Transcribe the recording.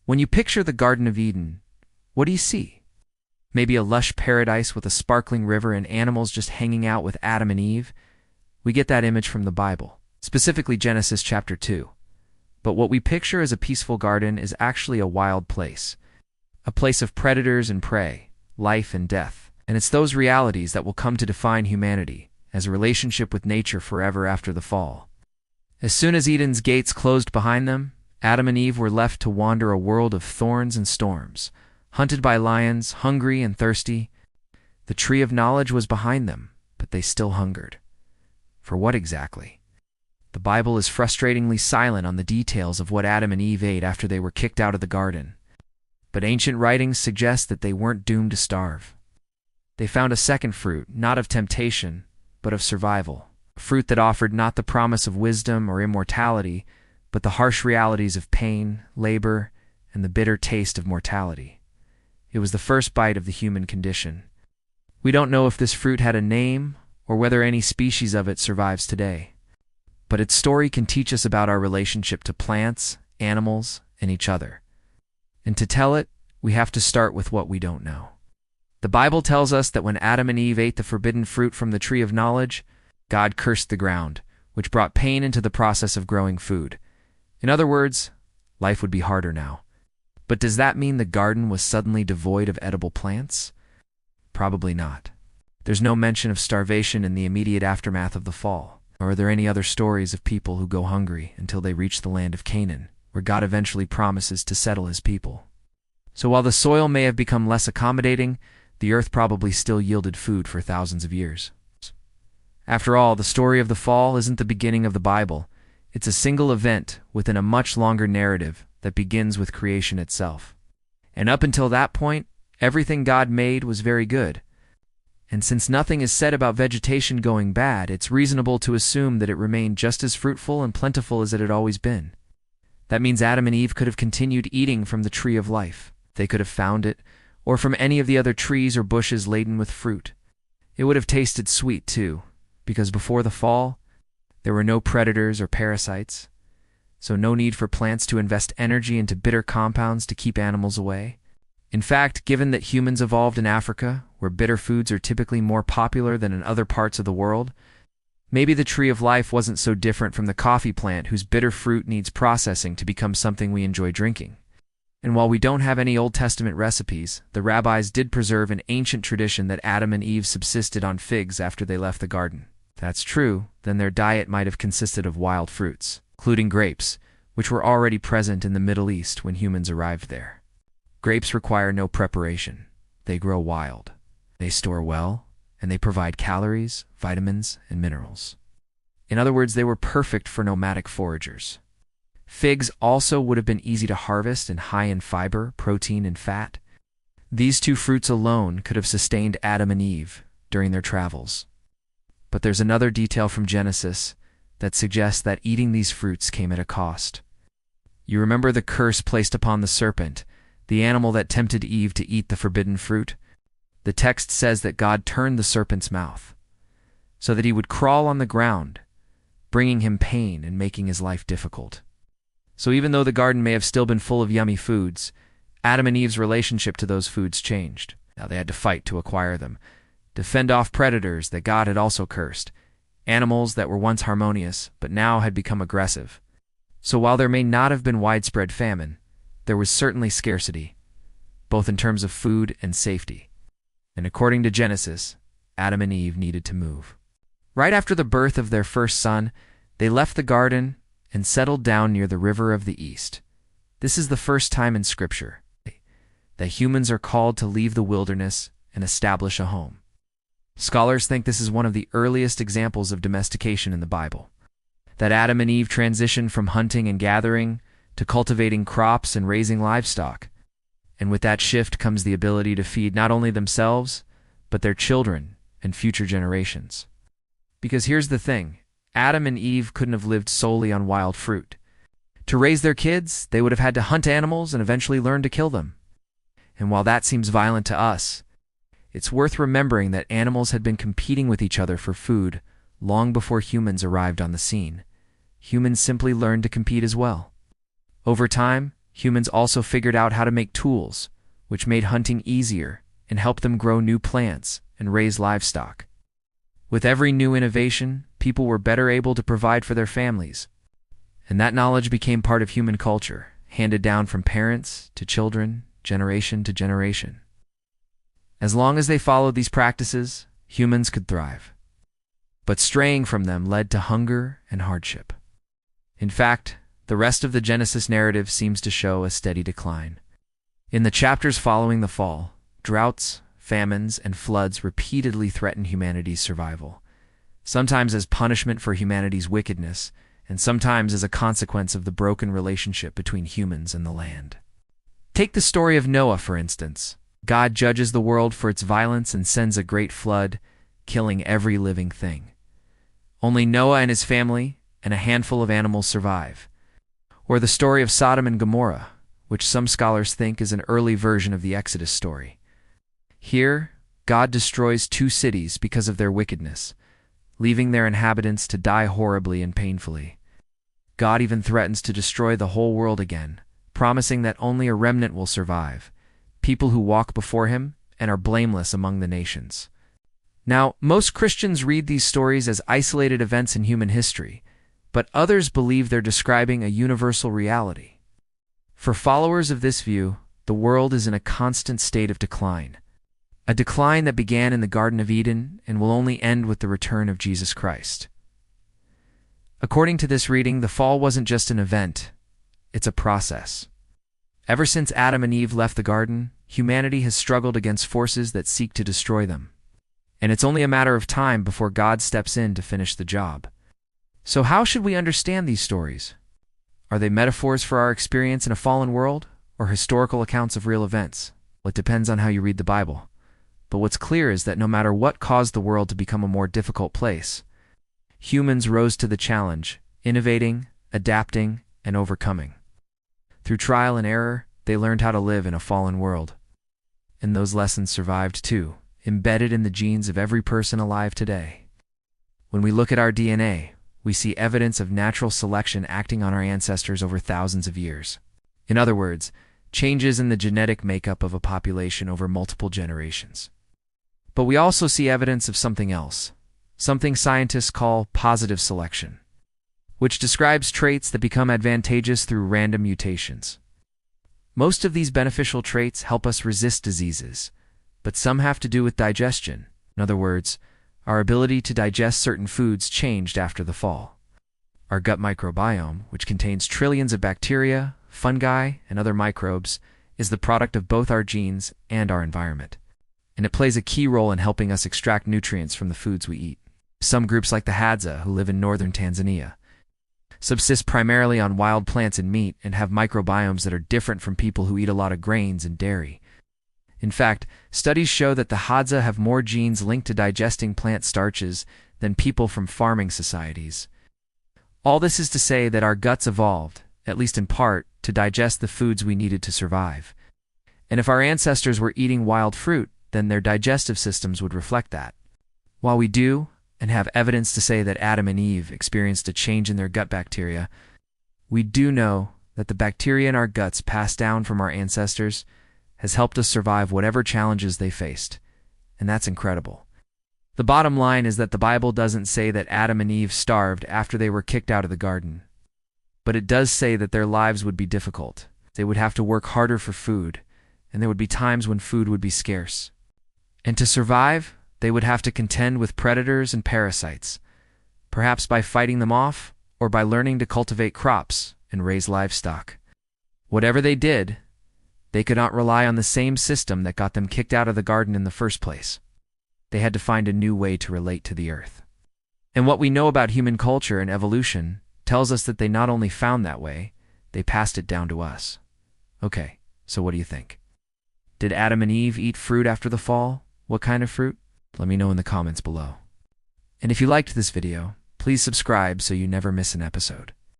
When you picture the Garden of Eden, what do you see? Maybe a lush paradise with a sparkling river and animals just hanging out with Adam and Eve? We get that image from the Bible, specifically Genesis chapter 2. But what we picture as a peaceful garden is actually a wild place. A place of predators and prey, life and death. And it's those realities that will come to define humanity as a relationship with nature forever after the fall. As soon as Eden's gates closed behind them, Adam and Eve were left to wander a world of thorns and storms, hunted by lions, hungry and thirsty. The tree of knowledge was behind them, but they still hungered. For what exactly? The Bible is frustratingly silent on the details of what Adam and Eve ate after they were kicked out of the garden. But ancient writings suggest that they weren't doomed to starve. They found a second fruit, not of temptation, but of survival. A fruit that offered not the promise of wisdom or immortality, but the harsh realities of pain, labor, and the bitter taste of mortality. It was the first bite of the human condition. We don't know if this fruit had a name or whether any species of it survives today. But its story can teach us about our relationship to plants, animals, and each other. And to tell it, we have to start with what we don't know. The Bible tells us that when Adam and Eve ate the forbidden fruit from the tree of knowledge, God cursed the ground, which brought pain into the process of growing food. In other words, life would be harder now. But does that mean the garden was suddenly devoid of edible plants? Probably not. There's no mention of starvation in the immediate aftermath of the fall. Or are there any other stories of people who go hungry until they reach the land of Canaan, where God eventually promises to settle his people? So while the soil may have become less accommodating, the earth probably still yielded food for thousands of years. After all, the story of the fall isn't the beginning of the Bible. It's a single event within a much longer narrative that begins with creation itself. And up until that point, everything God made was very good. And since nothing is said about vegetation going bad, it's reasonable to assume that it remained just as fruitful and plentiful as it had always been. That means Adam and Eve could have continued eating from the tree of life. They could have found it, or from any of the other trees or bushes laden with fruit. It would have tasted sweet, too, because before the fall, there were no predators or parasites, so no need for plants to invest energy into bitter compounds to keep animals away. In fact, given that humans evolved in Africa, where bitter foods are typically more popular than in other parts of the world, maybe the tree of life wasn't so different from the coffee plant whose bitter fruit needs processing to become something we enjoy drinking. And while we don't have any Old Testament recipes, the rabbis did preserve an ancient tradition that Adam and Eve subsisted on figs after they left the garden. If that's true, then their diet might have consisted of wild fruits, including grapes, which were already present in the Middle East when humans arrived there. Grapes require no preparation. They grow wild. They store well, and they provide calories, vitamins, and minerals. In other words, they were perfect for nomadic foragers. Figs also would have been easy to harvest and high in fiber, protein, and fat. These two fruits alone could have sustained Adam and Eve during their travels. But there's another detail from Genesis that suggests that eating these fruits came at a cost. You remember the curse placed upon the serpent, the animal that tempted Eve to eat the forbidden fruit? The text says that God turned the serpent's mouth so that he would crawl on the ground, bringing him pain and making his life difficult. So even though the garden may have still been full of yummy foods, Adam and Eve's relationship to those foods changed. Now they had to fight to acquire them, to fend off predators that God had also cursed, animals that were once harmonious but now had become aggressive. So while there may not have been widespread famine, there was certainly scarcity, both in terms of food and safety. And according to Genesis, Adam and Eve needed to move. Right after the birth of their first son, they left the garden and settled down near the river of the east. This is the first time in Scripture that humans are called to leave the wilderness and establish a home. Scholars think this is one of the earliest examples of domestication in the Bible, that Adam and Eve transitioned from hunting and gathering to cultivating crops and raising livestock. And with that shift comes the ability to feed not only themselves, but their children and future generations. Because here's the thing, Adam and Eve couldn't have lived solely on wild fruit. To raise their kids, they would have had to hunt animals and eventually learn to kill them. And while that seems violent to us, it's worth remembering that animals had been competing with each other for food long before humans arrived on the scene. Humans simply learned to compete as well. Over time, humans also figured out how to make tools, which made hunting easier and helped them grow new plants and raise livestock. With every new innovation, people were better able to provide for their families, and that knowledge became part of human culture, handed down from parents to children, generation to generation. As long as they followed these practices, humans could thrive. But straying from them led to hunger and hardship. In fact, the rest of the Genesis narrative seems to show a steady decline. In the chapters following the fall, droughts, famines, and floods repeatedly threaten humanity's survival, sometimes as punishment for humanity's wickedness, and sometimes as a consequence of the broken relationship between humans and the land. Take the story of Noah, for instance. God judges the world for its violence and sends a great flood, killing every living thing. Only Noah and his family and a handful of animals survive. Or the story of Sodom and Gomorrah, which some scholars think is an early version of the Exodus story. Here, God destroys 2 cities because of their wickedness, leaving their inhabitants to die horribly and painfully. God even threatens to destroy the whole world again, promising that only a remnant will survive, people who walk before him and are blameless among the nations. Now, most Christians read these stories as isolated events in human history, but others believe they're describing a universal reality. For followers of this view, the world is in a constant state of decline, a decline that began in the Garden of Eden and will only end with the return of Jesus Christ. According to this reading, the fall wasn't just an event, it's a process. Ever since Adam and Eve left the garden, humanity has struggled against forces that seek to destroy them. And it's only a matter of time before God steps in to finish the job. So how should we understand these stories? Are they metaphors for our experience in a fallen world, or historical accounts of real events? Well, it depends on how you read the Bible. But what's clear is that no matter what caused the world to become a more difficult place, humans rose to the challenge, innovating, adapting, and overcoming. Through trial and error, they learned how to live in a fallen world. And those lessons survived too, embedded in the genes of every person alive today. When we look at our DNA, we see evidence of natural selection acting on our ancestors over thousands of years. In other words, changes in the genetic makeup of a population over multiple generations. But we also see evidence of something else, something scientists call positive selection, which describes traits that become advantageous through random mutations. Most of these beneficial traits help us resist diseases, but some have to do with digestion. In other words, our ability to digest certain foods changed after the fall. Our gut microbiome, which contains trillions of bacteria, fungi, and other microbes, is the product of both our genes and our environment. And it plays a key role in helping us extract nutrients from the foods we eat. Some groups like the Hadza, who live in northern Tanzania, subsist primarily on wild plants and meat and have microbiomes that are different from people who eat a lot of grains and dairy. In fact, studies show that the Hadza have more genes linked to digesting plant starches than people from farming societies. All this is to say that our guts evolved, at least in part, to digest the foods we needed to survive. And if our ancestors were eating wild fruit, then their digestive systems would reflect that. While we do, and have evidence to say that Adam and Eve experienced a change in their gut bacteria, we do know that the bacteria in our guts passed down from our ancestors has helped us survive whatever challenges they faced, and that's incredible. The bottom line is that the Bible doesn't say that Adam and Eve starved after they were kicked out of the garden, but it does say that their lives would be difficult. They would have to work harder for food, and there would be times when food would be scarce. And to survive, they would have to contend with predators and parasites, perhaps by fighting them off or by learning to cultivate crops and raise livestock. Whatever they did, they could not rely on the same system that got them kicked out of the garden in the first place. They had to find a new way to relate to the earth. And what we know about human culture and evolution tells us that they not only found that way, they passed it down to us. Okay, so what do you think? Did Adam and Eve eat fruit after the fall? What kind of fruit? Let me know in the comments below. And if you liked this video, please subscribe so you never miss an episode.